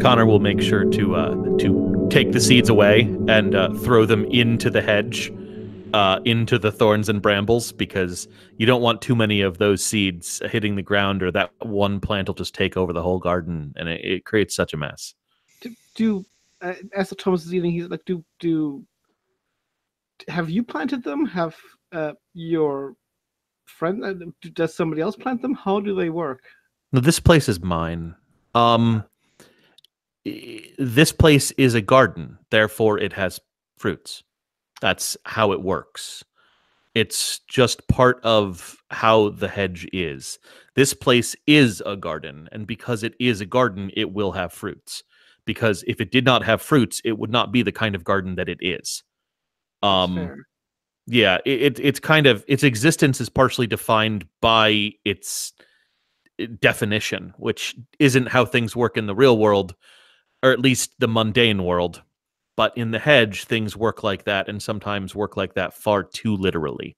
Connor will make sure to take the seeds away and throw them into the hedge, into the thorns and brambles, because you don't want too many of those seeds hitting the ground, or that one plant will just take over the whole garden, and it creates such a mess. As Thomas is eating, he's like, have you planted them? Have your friend? Does somebody else plant them? How do they work? No, this place is mine. This place is a garden, therefore it has fruits. That's how it works. It's just part of how the hedge is. This place is a garden, and because it is a garden, it will have fruits. Because if it did not have fruits, it would not be the kind of garden that it is. That's fair. Yeah, it's kind of, its existence is partially defined by its definition, which isn't how things work in the real world, or at least the mundane world. But in the hedge, things work like that, and sometimes work like that far too literally.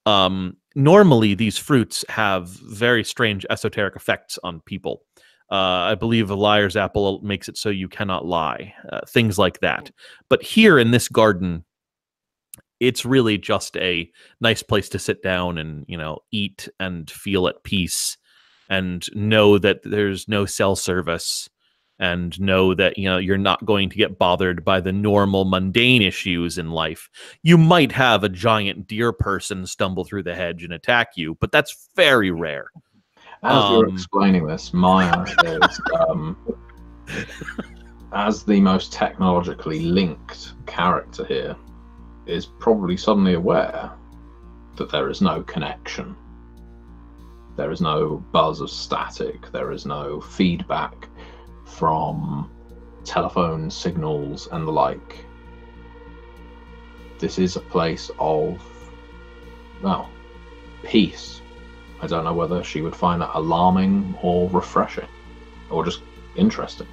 Normally, these fruits have very strange esoteric effects on people. I believe a liar's apple makes it so you cannot lie, things like that. But here in this garden, it's really just a nice place to sit down and, eat and feel at peace and know that there's no cell service and know that, you're not going to get bothered by the normal mundane issues in life. You might have a giant deer person stumble through the hedge and attack you, but that's very rare. As you're explaining this, Maya is, as the most technologically linked character here, is probably suddenly aware that there is no connection. There is no buzz of static. There is no feedback from telephone signals and the like. This is a place of, well, peace. I don't know whether she would find that alarming or refreshing, or just interesting.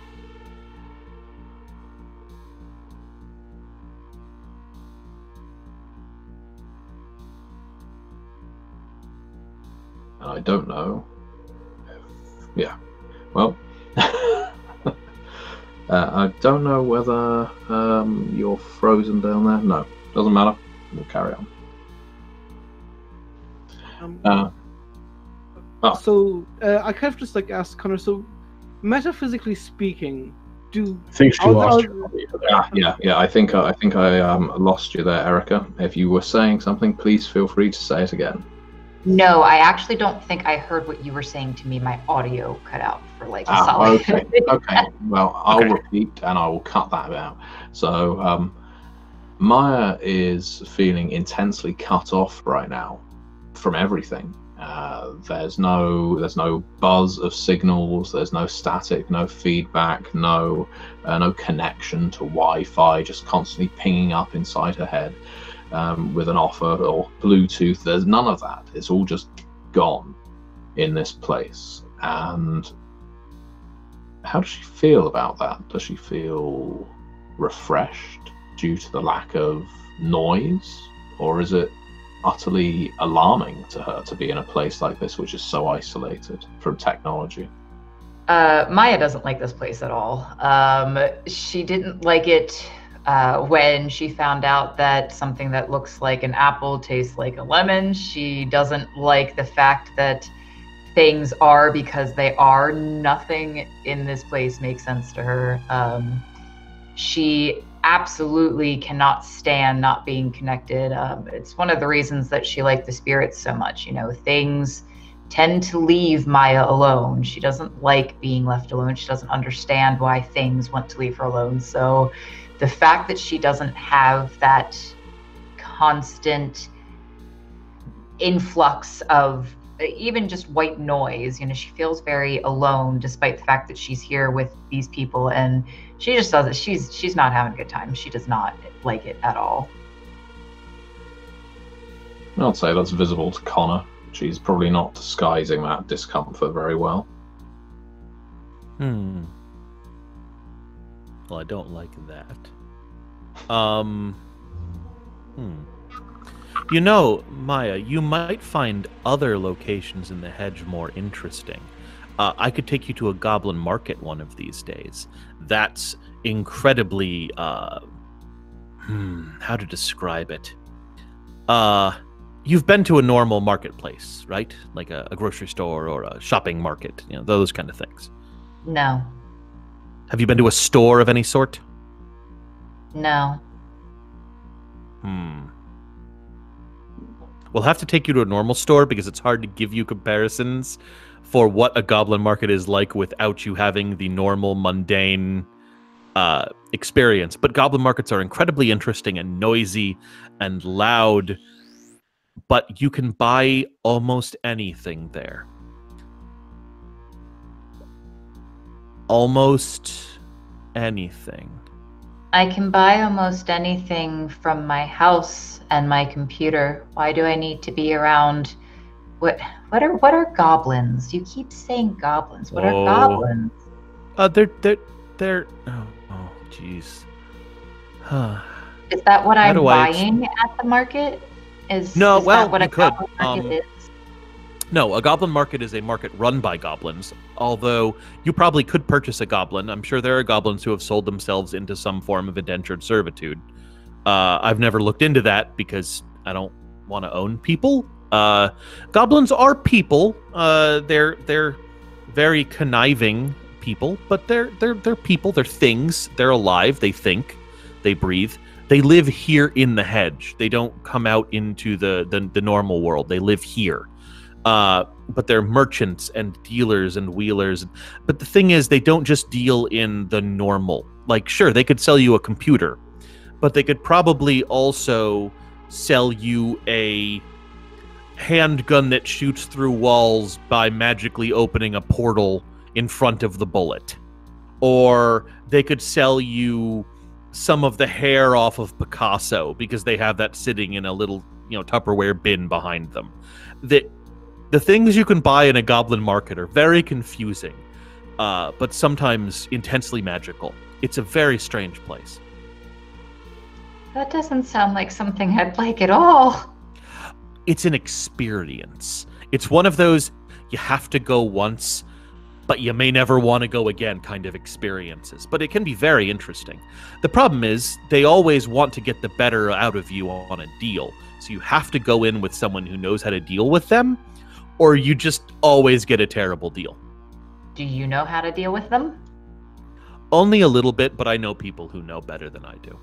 And I don't know if, I don't know whether you're frozen down there. No, doesn't matter. We'll carry on. So I kind of just asked Connor. So, metaphysically speaking, I think she lost you. Yeah. I think I lost you there, Erica. If you were saying something, please feel free to say it again. No, I actually don't think I heard what you were saying to me. My audio cut out for a solid. Okay. Well, I'll repeat and I will cut that out. So, Maya is feeling intensely cut off right now from everything. There's no buzz of signals. There's no static, no feedback, no connection to Wi-Fi. Just constantly pinging up inside her head. With an offer or Bluetooth, there's none of that. It's all just gone in this place. And how does she feel about that? Does she feel refreshed due to the lack of noise? Or is it utterly alarming to her to be in a place like this, which is so isolated from technology? Maya doesn't like this place at all. She didn't like it when she found out that something that looks like an apple tastes like a lemon. She doesn't like the fact that things are because they are. Nothing in this place makes sense to her. She absolutely cannot stand not being connected. It's one of the reasons that she liked the spirits so much. Things tend to leave Maya alone. She doesn't like being left alone. She doesn't understand why things want to leave her alone. So the fact that she doesn't have that constant influx of even just white noise, she feels very alone despite the fact that she's here with these people, and she just doesn't, she's not having a good time. She does not like it at all. I'd say that's visible to Connor. She's probably not disguising that discomfort very well. Well, I don't like that. Maya, you might find other locations in the hedge more interesting. I could take you to a goblin market one of these days. That's incredibly, how to describe it? You've been to a normal marketplace, right? Like a grocery store or a shopping market, those kind of things. No. Have you been to a store of any sort? No. We'll have to take you to a normal store because it's hard to give you comparisons for what a goblin market is like without you having the normal, mundane experience. But goblin markets are incredibly interesting and noisy and loud, but you can buy almost anything there. Almost anything. I can buy almost anything from my house and my computer. Why do I need to be around? What are goblins? You keep saying goblins. What are goblins? They're oh jeez. Is that what I'm do buying at the market? Is that what a could. goblin market is? No, a goblin market is a market run by goblins, although you probably could purchase a goblin. I'm sure there are goblins who have sold themselves into some form of indentured servitude. I've never looked into that because I don't want to own people. Goblins are people. They're very conniving people, but they're people. They're things. They're alive. They think. They breathe. They live here in the hedge. They don't come out into the normal world. They live here. But they're merchants and dealers and wheelers. But the thing is, they don't just deal in the normal. Like, sure, they could sell you a computer, but they could probably also sell you a handgun that shoots through walls by magically opening a portal in front of the bullet. Or they could sell you some of the hair off of Picasso because they have that sitting in a little, Tupperware bin behind them. The things you can buy in a goblin market are very confusing, but sometimes intensely magical. It's a very strange place. That doesn't sound like something I'd like at all. It's an experience. It's one of those you have to go once, but you may never want to go again kind of experiences. But it can be very interesting. The problem is they always want to get the better out of you on a deal. So you have to go in with someone who knows how to deal with them, or you just always get a terrible deal. Do you know how to deal with them? Only a little bit, but I know people who know better than I do.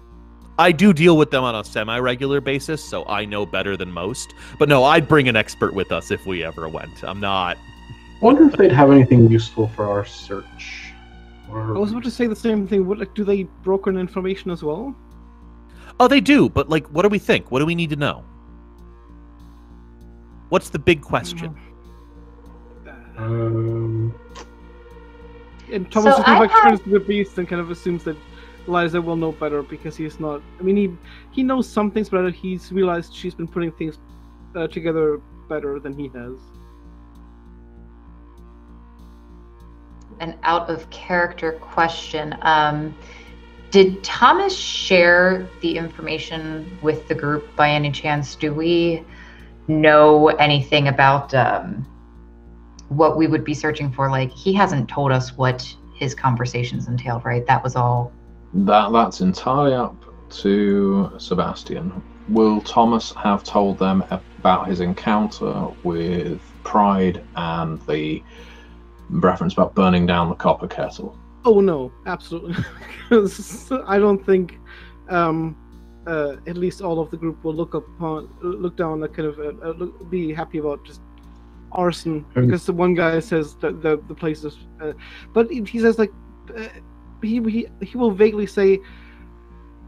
I do deal with them on a semi-regular basis, so I know better than most. But no, I'd bring an expert with us if we ever went. I'm not... I wonder if they'd have anything useful for our search. I was about to say the same thing. Do they broker information as well? Oh, they do, but what do we think? What do we need to know? What's the big question? And Thomas kind of turns to the beast and kind of assumes that Liza will know better because he's not. I mean, he knows some things, but he's realized she's been putting things together better than he has. An out of character question. Did Thomas share the information with the group by any chance? Do we know anything about what we would be searching for? He hasn't told us what his conversations entailed, right? That was all. That's entirely up to Sebastian. Will Thomas have told them about his encounter with Pride and the reference about burning down the copper kettle? Oh no, absolutely. Because I don't think at least all of the group will look down that kind of be happy about just arson, because the one guy says that the place is but he says he will vaguely say,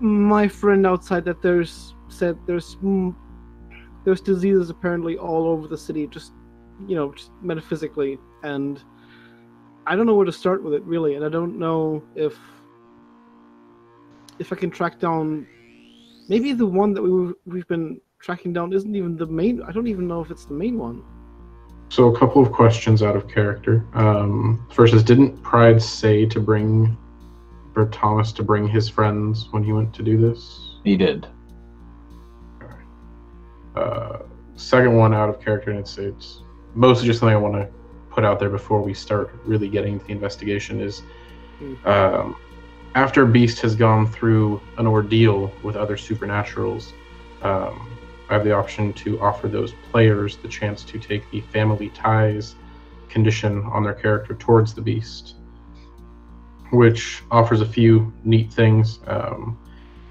my friend outside, that there's diseases apparently all over the city, just metaphysically, and I don't know where to start with it really, and I don't know if I can track down. Maybe the one that we've been tracking down isn't even the main. I don't even know if it's the main one. So a couple of questions out of character. First is, didn't Pride say for Thomas to bring his friends when he went to do this? He did. All right. Second one out of character, and it's mostly just something I want to put out there before we start really getting into the investigation is, after Beast has gone through an ordeal with other supernaturals, I have the option to offer those players the chance to take the family ties condition on their character towards the Beast, which offers a few neat things.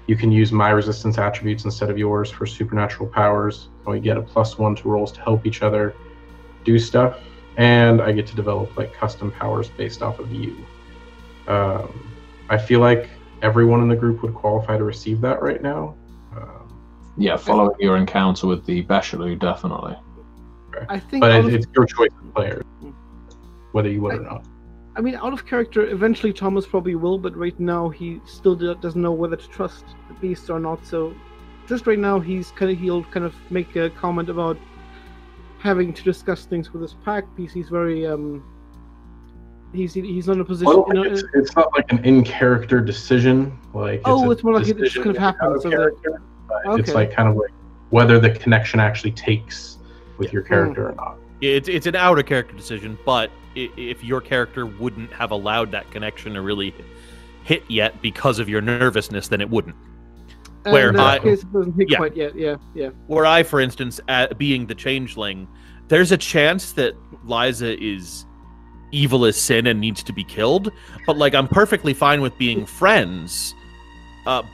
You can use my resistance attributes instead of yours for supernatural powers, and we get a +1 to rolls to help each other do stuff, and I get to develop like custom powers based off of you. I feel like everyone in the group would qualify to receive that right now. Yeah, following your encounter with the Bechalou, definitely. Okay. I think, but it's your choice of player, whether you would or not. I mean, out of character, eventually Thomas probably will, but right now he still doesn't know whether to trust the Beast or not. So, just right now, he'll kind of make a comment about having to discuss things with his pack, because he's very he's not in a position. Well, it's not like an in-character decision. Like it's more like it just kind of happens. So it's like kind of like whether the connection actually takes with your character or not. It's an outer character decision, but if your character wouldn't have allowed that connection to really hit yet because of your nervousness, then it wouldn't. Where in that case, it doesn't hit quite yet. Yeah. Where I, for instance, being the changeling, there's a chance that Liza is evil as sin and needs to be killed, but like I'm perfectly fine with being friends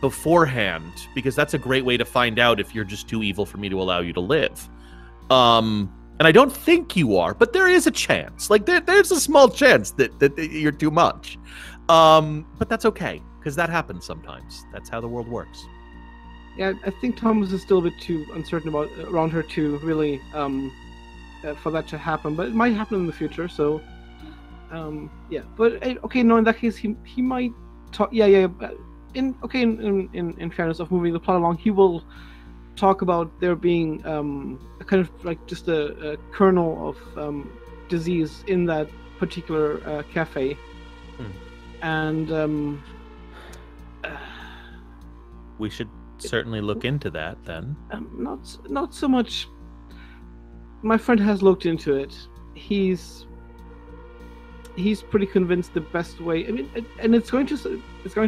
beforehand, because that's a great way to find out if you're just too evil for me to allow you to live. And I don't think you are, but there is a chance. Like there's a small chance that you're too much. But that's okay, because that happens sometimes. That's how the world works. Yeah, I think Thomas is still a bit too uncertain around her to really for that to happen, but it might happen in the future. So, yeah. But okay, no. In that case, he might talk. Yeah. In fairness of moving the plot along, he will talk about there being a kind of like just a kernel of disease in that particular cafe, and we should certainly look into that then. Not so much. My friend has looked into it. He's pretty convinced the best way. I mean, and it's going to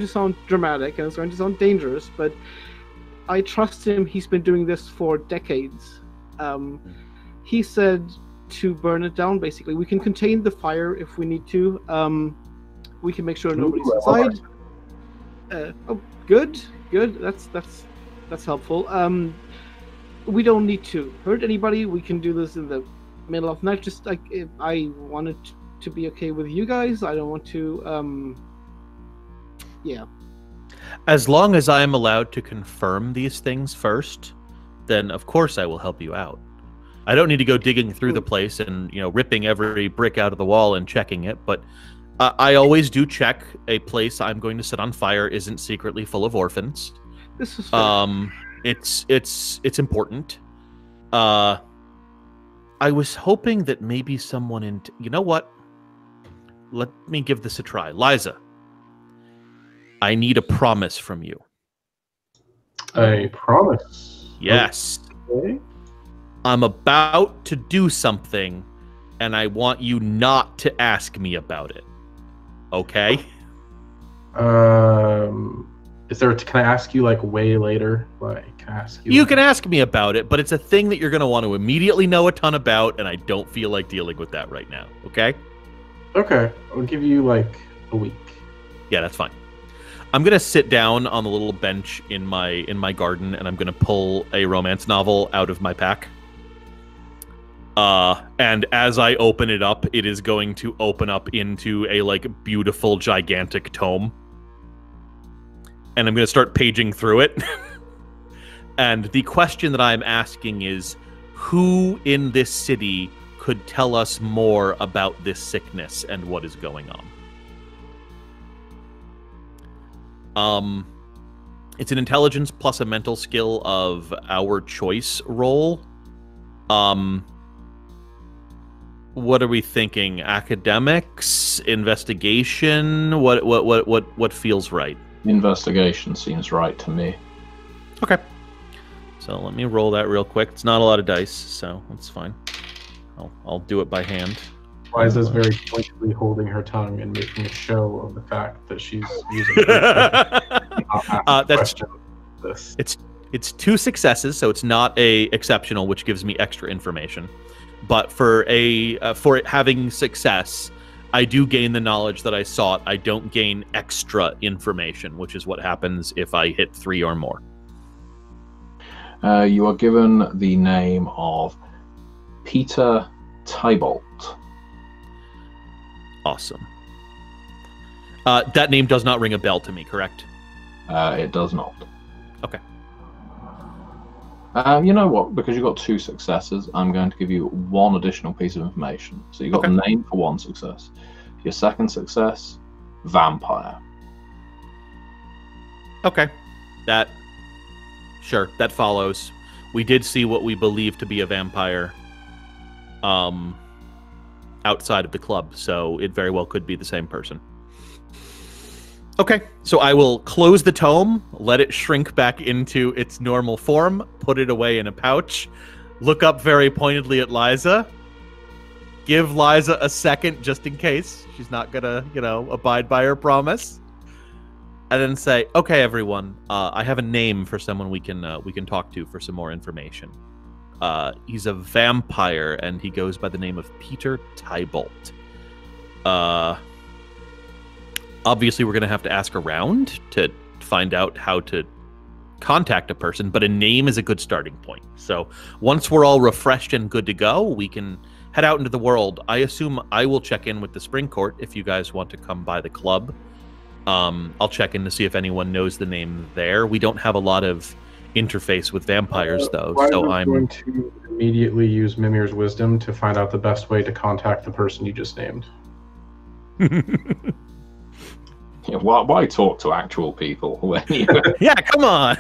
sound dramatic and it's going to sound dangerous, but I trust him. He's been doing this for decades. He said to burn it down. Basically, we can contain the fire if we need to. We can make sure nobody's inside. Good. That's helpful. We don't need to hurt anybody. We can do this in the middle of the night. Just like if I wanted to be okay with you guys, I don't want to. Yeah. As long as I am allowed to confirm these things first, then of course I will help you out. I don't need to go digging through the place and ripping every brick out of the wall and checking it, but I always do check a place I'm going to set on fire isn't secretly full of orphans. This is fair. It's important. I was hoping that maybe someone you know what? Let me give this a try. Liza, I need a promise from you. A promise? Yes. Okay. I'm about to do something, and I want you not to ask me about it. Okay? Can I ask you like way later? You can ask me about it, but it's a thing that you're going to want to immediately know a ton about, and I don't feel like dealing with that right now. Okay? Okay. I'll give you like a week. Yeah, that's fine. I'm going to sit down on the little bench in my garden, and I'm going to pull a romance novel out of my pack. And as I open it up, it is going to open up into a like beautiful, gigantic tome. And I'm going to start paging through it. And the question that I'm asking is, who in this city could tell us more about this sickness and what is going on? It's an intelligence plus a mental skill of our choice roll. What are we thinking? Academics, investigation? What feels right? Investigation seems right to me. Okay. So let me roll that real quick. It's not a lot of dice, so that's fine. I'll do it by hand. Liza's very pointedly holding her tongue and making a show of the fact that she's using her this. It's 2 successes, so it's not a exceptional, which gives me extra information. But for it having success, I do gain the knowledge that I sought. I don't gain extra information, which is what happens if I hit 3 or more. You are given the name of Peter Tybolt. Awesome. That name does not ring a bell to me, correct? It does not. Okay. You know what? Because you got 2 successes, I'm going to give you 1 additional piece of information. So you got the name for 1 success. Your second success, vampire. Okay. That follows. We did see what we believe to be a vampire outside of the club, so it very well could be the same person. Okay, so I will close the tome, let it shrink back into its normal form, put it away in a pouch, look up very pointedly at Liza, give Liza a second just in case she's not gonna, abide by her promise, and then say, "Okay, everyone, I have a name for someone we can talk to for some more information. He's a vampire, and he goes by the name of Peter Tybolt. Obviously, we're going to have to ask around to find out how to contact a person, but a name is a good starting point. So once we're all refreshed and good to go, we can head out into the world. I assume I will check in with the Spring Court if you guys want to come by the club. I'll check in to see if anyone knows the name there. We don't have a lot of interface with vampires, though, so I'm going to immediately use Mimir's wisdom to find out the best way to contact the person you just named. Yeah, why talk to actual people when you... Yeah, come on.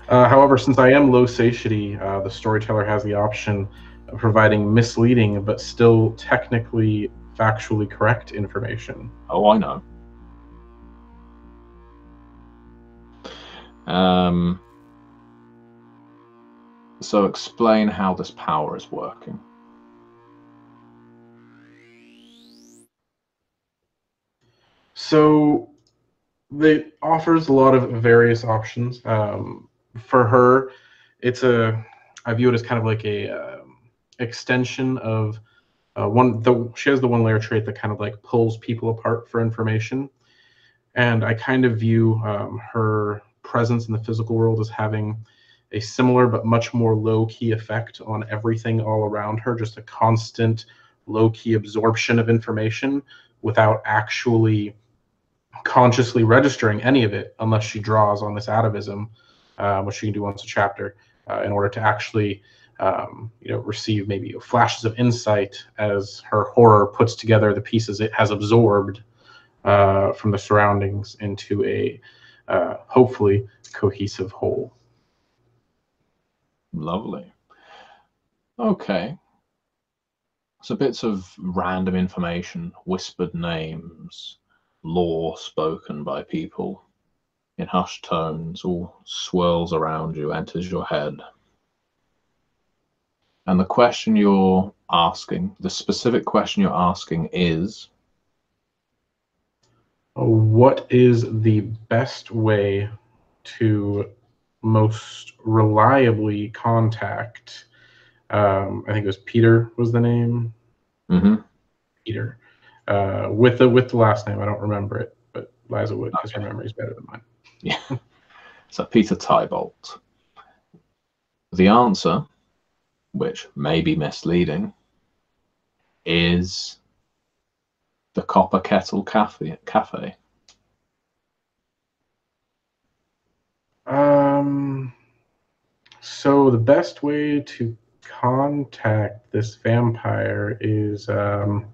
However, since I am low satiety, the storyteller has the option of providing misleading but still technically factually correct information. Oh, I know. So explain how this power is working. So it offers a lot of various options. For her, I view it as kind of like a extension of she has the 1 layer trait that kind of like pulls people apart for information. And I kind of view her presence in the physical world as having a similar but much more low-key effect on everything all around her, just a constant low-key absorption of information without actually consciously registering any of it, unless she draws on this atavism, which she can do once a chapter, in order to actually receive maybe flashes of insight as her horror puts together the pieces it has absorbed from the surroundings into a hopefully cohesive whole. Lovely. Okay. So bits of random information, whispered names, lore spoken by people in hushed tones, all swirls around you, enters your head. And the question you're asking, the specific question you're asking is, what is the best way to most reliably contact, I think it was Peter was the name? Mm-hmm. Peter. With the last name, I don't remember it, but Liza would, because her memory is better than mine. Yeah. So Peter Tybolt. The answer, which may be misleading, is the Copper Kettle Cafe. So the best way to contact this vampire is the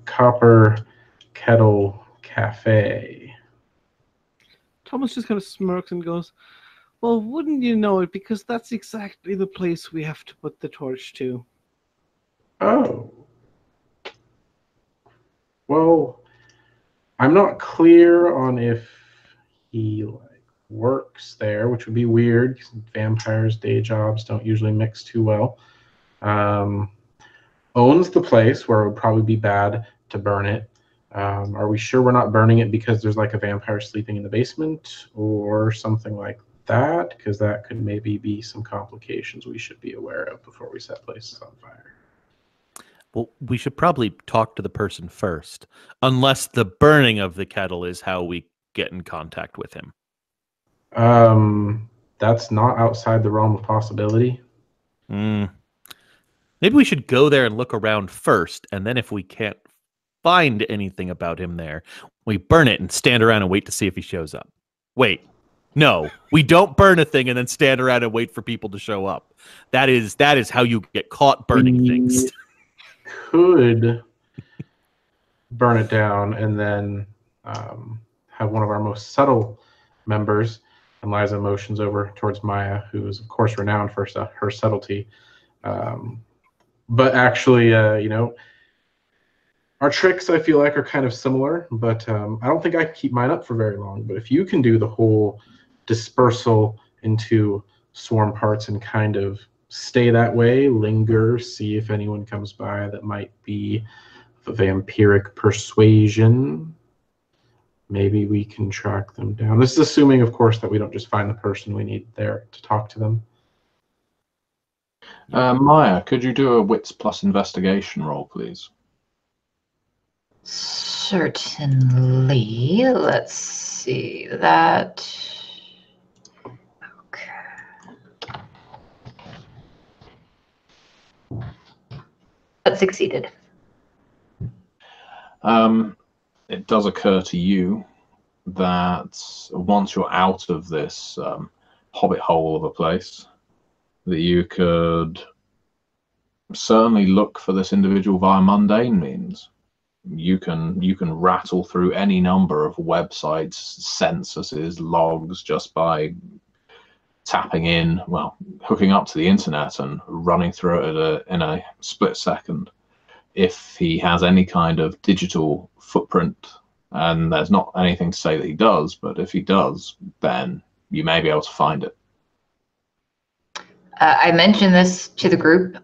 Copper Kettle Cafe. Thomas just kind of smirks and goes, "Well, wouldn't you know it, because that's exactly the place we have to put the torch to." Oh. Well, I'm not clear on if he works there, which would be weird, because vampires' day jobs don't usually mix too well. owns the place where it would probably be bad to burn it. Are we sure we're not burning it because there's like a vampire sleeping in the basement or something like that? Because that could maybe be some complications we should be aware of before we set places on fire. Well, we should probably talk to the person first, unless the burning of the kettle is how we get in contact with him. That's not outside the realm of possibility. Maybe we should go there and look around first, and then if we can't find anything about him there, we burn it and stand around and wait to see if he shows up. Wait, no, we don't burn a thing and then stand around and wait for people to show up. That is how you get caught burning things. Could burn it down and then have one of our most subtle members, and Liza motions over towards Maya, who is of course renowned for her subtlety. But actually, our tricks, I feel like, are kind of similar, but I don't think I can keep mine up for very long. But if you can do the whole dispersal into swarm parts and kind of stay that way, linger, see if anyone comes by that might be of a vampiric persuasion, maybe we can track them down. This is assuming, of course, that we don't just find the person we need there to talk to them. Maya, could you do a wits plus investigation roll, please? Certainly. Let's see that. Okay. That succeeded. It does occur to you that once you're out of this hobbit hole of a place, that you could certainly look for this individual via mundane means. You can rattle through any number of websites, censuses, logs, just by tapping in, well, hooking up to the internet and running through it in a split second. If he has any kind of digital footprint, and there's not anything to say that he does, but if he does, then you may be able to find it. I mentioned this to the group.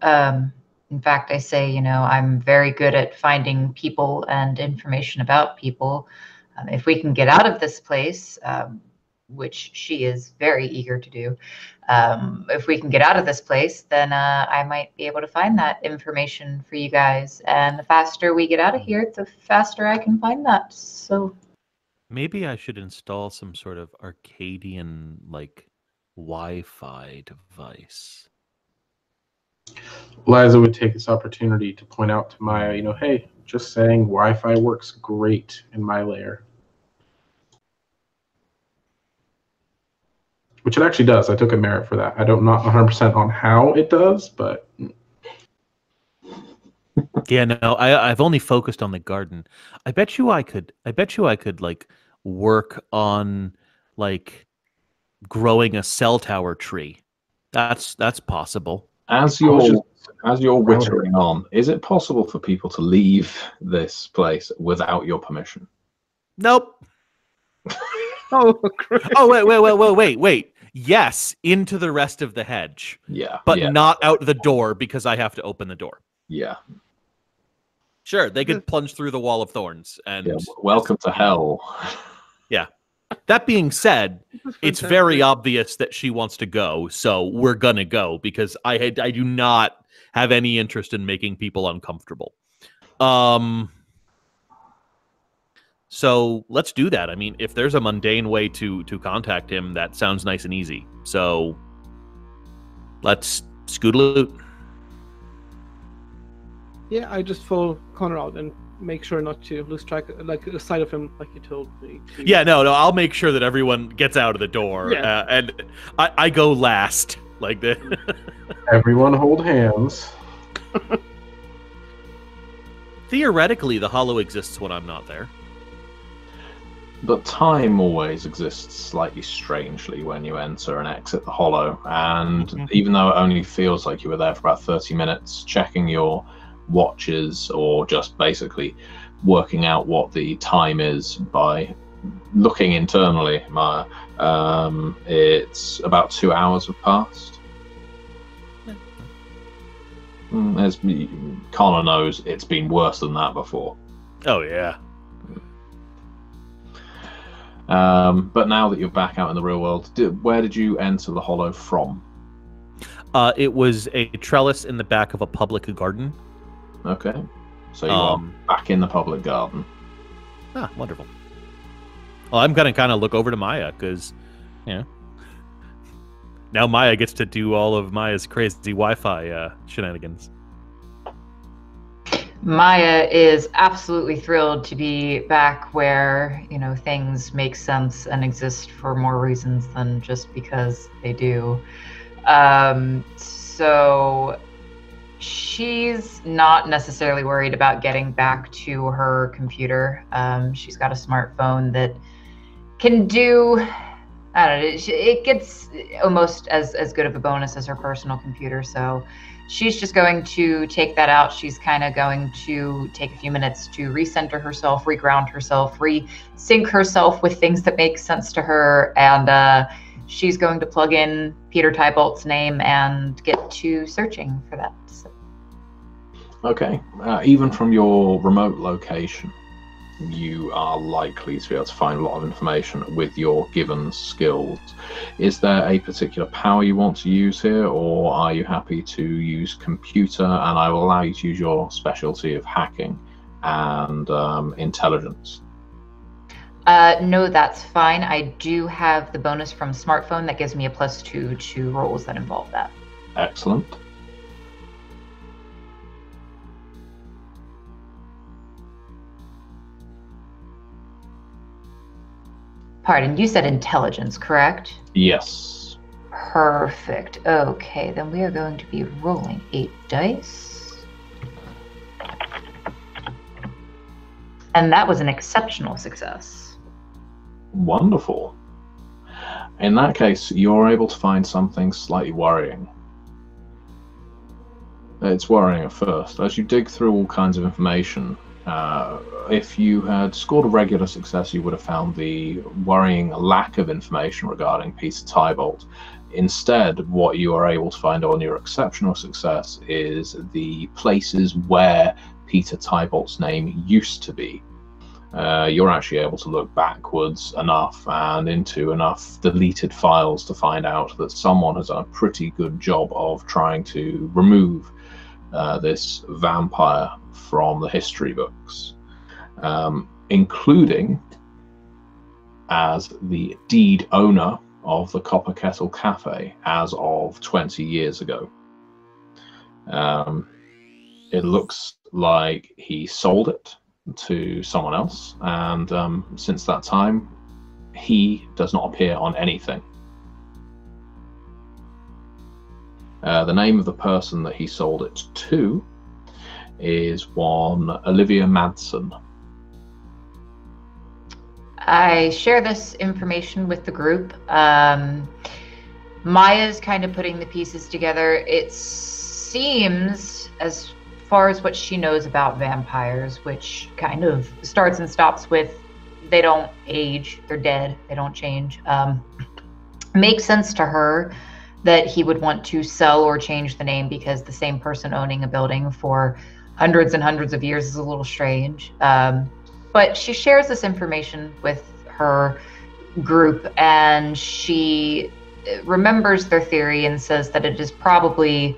In fact, I say, I'm very good at finding people and information about people. If we can get out of this place, which she is very eager to do, if we can get out of this place, then I might be able to find that information for you guys. And the faster we get out of here, the faster I can find that. So maybe I should install some sort of Arcadian, Wi-Fi device. Liza would take this opportunity to point out to Maya, hey, just saying Wi-Fi works great in my lair. Which it actually does. I took a merit for that. I don't not 100% on how it does, but yeah, no, I've only focused on the garden. I bet you I could work on growing a cell tower tree. That's possible. As you're wittering on, is it possible for people to leave this place without your permission? Nope. Oh, wait. Yes, into the rest of the hedge. Yeah. But not out the door because I have to open the door. Yeah. Sure, they could plunge through the wall of thorns and welcome to hell. Yeah. That being said, it's very obvious that she wants to go, so we're gonna go because I do not have any interest in making people uncomfortable. So let's do that. I mean, if there's a mundane way to contact him, that sounds nice and easy. So let's scoot-a-loot. Yeah, I just follow Connor out and make sure not to lose track, sight of him, like you told me. Yeah, no, I'll make sure that everyone gets out of the door, and I go last, like this. Everyone hold hands. Theoretically, the hollow exists when I'm not there. But time always exists slightly strangely when you enter and exit the hollow, and even though it only feels like you were there for about 30 minutes, checking your watches or just basically working out what the time is by looking internally, Maya, it's about 2 hours have passed. As Connor knows, it's been worse than that before. Oh yeah. But now that you're back out in the real world, where did you enter the Hollow from? It was a trellis in the back of a public garden. Okay. So you are back in the public garden. Ah, wonderful. Well, I'm going to kind of look over to Maya because, now Maya gets to do all of Maya's crazy Wi-Fi shenanigans. Maya is absolutely thrilled to be back where, things make sense and exist for more reasons than just because they do. So she's not necessarily worried about getting back to her computer. She's got a smartphone that can do, I don't know, it gets almost as good of a bonus as her personal computer. So she's just going to take that out. She's kind of going to take a few minutes to recenter herself, reground herself, resync herself with things that make sense to her. And she's going to plug in Peter Tybolt's name and get to searching for that. So. Okay. Even from your remote location, you are likely to be able to find a lot of information with your given skills. Is there a particular power you want to use here, or are you happy to use computer, and I will allow you to use your specialty of hacking and intelligence? No, that's fine. I do have the bonus from smartphone that gives me a +2 to rolls that involve that. Excellent. Pardon, you said intelligence, correct? Yes. Perfect. Okay, then we are going to be rolling 8 dice. And that was an exceptional success. Wonderful. In that case, you're able to find something slightly worrying. It's worrying at first. As you dig through all kinds of information, if you had scored a regular success, you would have found the worrying lack of information regarding Peter Tybolt. Instead, what you are able to find on your exceptional success is the places where Peter Tybolt's name used to be. You're actually able to look backwards enough and into enough deleted files to find out that someone has done a pretty good job of trying to remove this vampire from the history books, including as the deed owner of the Copper Kettle Cafe as of 20 years ago. It looks like he sold it to someone else, and since that time, he does not appear on anything. The name of the person that he sold it to is one Olivia Madsen. I share this information with the group. Maya's kind of putting the pieces together. It seems, as far as what she knows about vampires, which kind of starts and stops with they don't age, they're dead, they don't change, makes sense to her that he would want to sell or change the name, because the same person owning a building for hundreds and hundreds of years is a little strange. But she shares this information with her group, and she remembers their theory and says that it is probably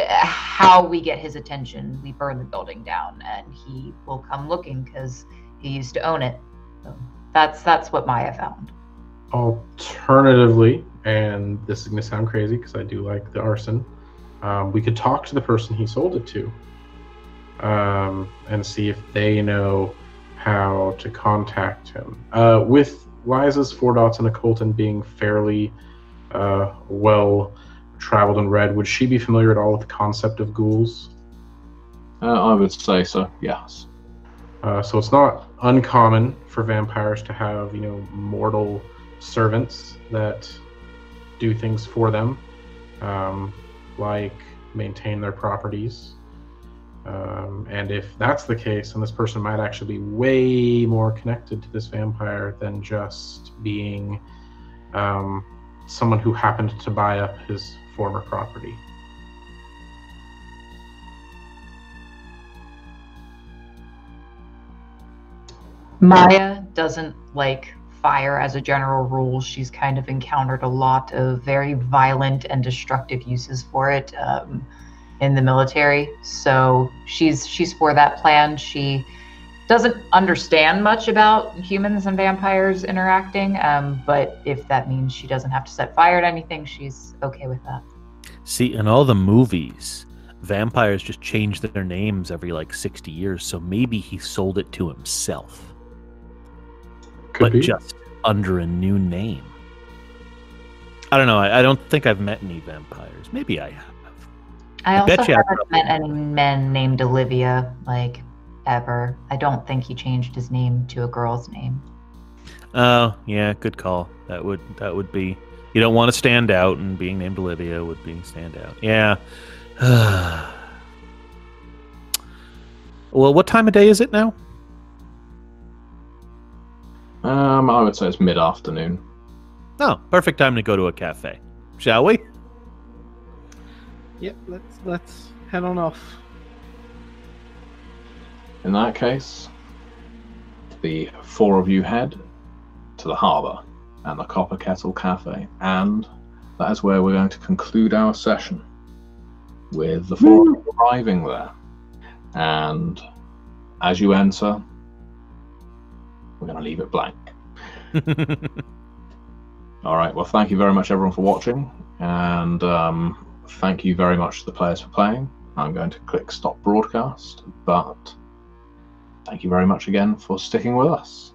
how we get his attention. We burn the building down and he will come looking because he used to own it. So that's what Maya found. Alternatively, and this is going to sound crazy because I do like the arson, we could talk to the person he sold it to and see if they know how to contact him. With Liza's 4 dots and occultant being fairly well traveled and read, would she be familiar at all with the concept of ghouls? I would say so, yes. So it's not uncommon for vampires to have, mortal servants that do things for them, like maintain their properties. And if that's the case, then this person might actually be way more connected to this vampire than just being someone who happened to buy up his former property. Maya doesn't like fire as a general rule. She's kind of encountered a lot of very violent and destructive uses for it in the military. So she's for that plan. She doesn't understand much about humans and vampires interacting, but if that means she doesn't have to set fire to anything, she's okay with that. See, in all the movies, vampires just change their names every like 60 years, so maybe he sold it to himself. Could be. Just under a new name. I don't know. I don't think I've met any vampires. Maybe I have. I also bet you haven't met any men named Olivia, like, ever. I don't think he changed his name to a girl's name. Oh, yeah, good call. That would be. You don't want to stand out, and being named Olivia would be stand out. Yeah. Well, what time of day is it now? I would say it's mid-afternoon. Oh, perfect time to go to a cafe. Shall we? Yep, let's head on off. In that case, the four of you head to the harbour and the Copper Kettle Cafe, and that is where we're going to conclude our session, with the four of you arriving there. And as you enter, we're going to leave it blank. All right, well, thank you very much, everyone, for watching, and thank you very much to the players for playing. I'm going to click stop broadcast, but thank you very much again for sticking with us.